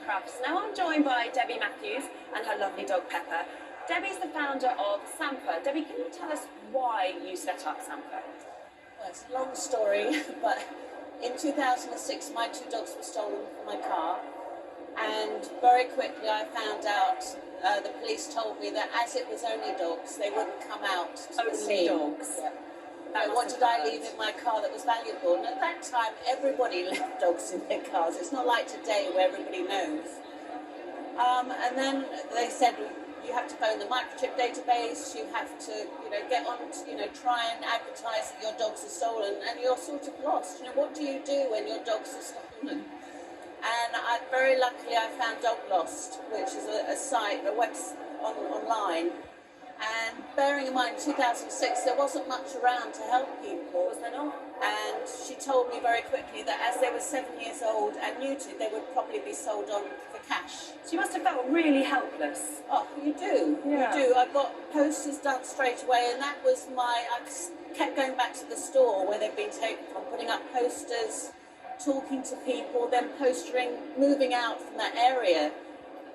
Crufts. Now I'm joined by Debbie Matthews and her lovely dog Pepper. Debbie's the founder of Samper. Debbie, can you tell us why you set up Samper? Well, it's a long story, but in 2006 my two dogs were stolen from my car, and very quickly I found out, the police told me that as it was only dogs, they wouldn't come out to the scene. Only dogs? Yeah. What did I leave in my car that was valuable? And at that time, everybody left dogs in their cars. It's not like today where everybody knows. And then they said, you have to phone the microchip database, you have to, get on to, try and advertise that your dogs are stolen, and you're sort of lost. What do you do when your dogs are stolen? And very luckily I found Dog Lost, which is a site, a website online. And bearing in mind, in 2006, there wasn't much around to help people. Was there not? And she told me very quickly that as they were 7 years old and neutered, they would probably be sold on for cash. So you must have felt really helpless. Oh, you do. Yeah. You do. I got posters done straight away, and that was I kept going back to the store where they'd been taken from, putting up posters, talking to people, then postering, moving out from that area.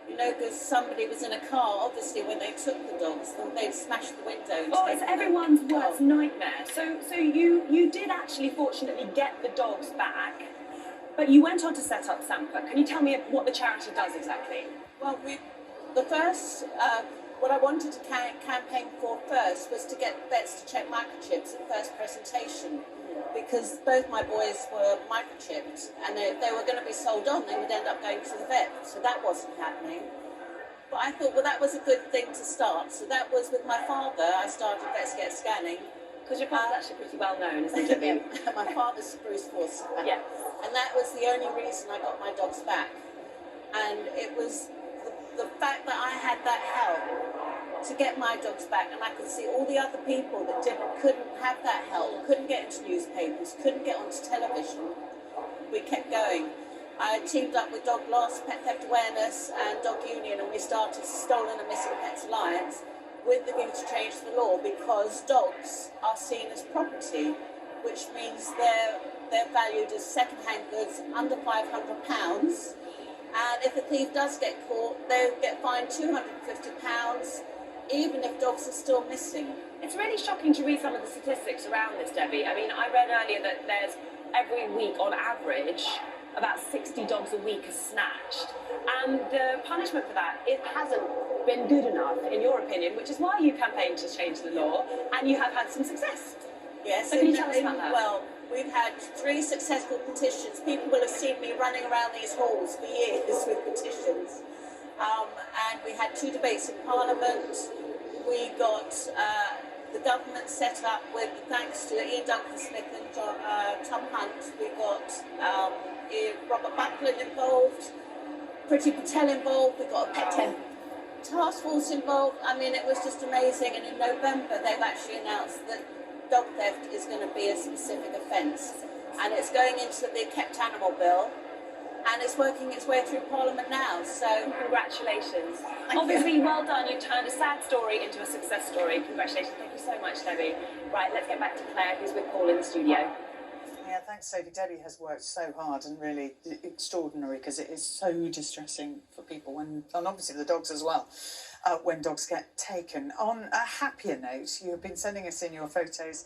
Because somebody was in a car, obviously, when they took the dogs, they'd smashed the window. Oh, it's everyone's worst nightmare. So you did actually, fortunately, get the dogs back, but you went on to set up Samper. Can you tell me what the charity does exactly? Well, what I wanted to campaign for first was to get vets to check microchips at first presentation, because both my boys were microchipped, and if they were going to be sold on, they would end up going to the vet, so that wasn't happening. But I thought, well, that was a good thing to start, so that was with my father. I started Vets Get Scanning. Because your father's actually pretty well known, isn't he? Yeah, my father's Bruce Forster. Yes. And that was the only reason I got my dogs back. And it was the fact that I had that help to get my dogs back, and I could see all the other people that couldn't have that help, couldn't get into newspapers, couldn't get onto television. We kept going. I teamed up with Dog Lost, Pet Theft Awareness and Dog Union, and we started Stolen and Missing Pets Alliance with the view to change the law, because dogs are seen as property, which means they're valued as second-hand goods under £500. And if a thief does get caught, they'll get fined £250, even if dogs are still missing. It's really shocking to read some of the statistics around this, Debbie. I mean, I read earlier that there's, every week on average, about 60 dogs a week are snatched. And the punishment for that, it hasn't been good enough, in your opinion, which is why you campaigned to change the law, and you have had some success. Yes. So can you tell us about that? Well, we've had 3 successful petitions. People will have seen me running around these halls for years with petitions. And we had 2 debates in Parliament. We got the government set up with, thanks to Ian Duncan-Smith and Tom Hunt, we got Robert Buckland involved, Priti Patel involved, we got a pet task force involved. I mean, it was just amazing. And in November, they've actually announced that dog theft is going to be a specific offence, and it's going into the kept animal bill, and it's working its way through Parliament now. So congratulations. Obviously, well done. You turned a sad story into a success story. Congratulations. Thank you so much, Debbie. Right, let's get back to Claire, who's with Paul in the studio. Yeah, thanks, Sophie. Debbie has worked so hard and really extraordinary, because it is so distressing for people, and obviously the dogs as well, when dogs get taken. On a happier note, you have been sending us in your photos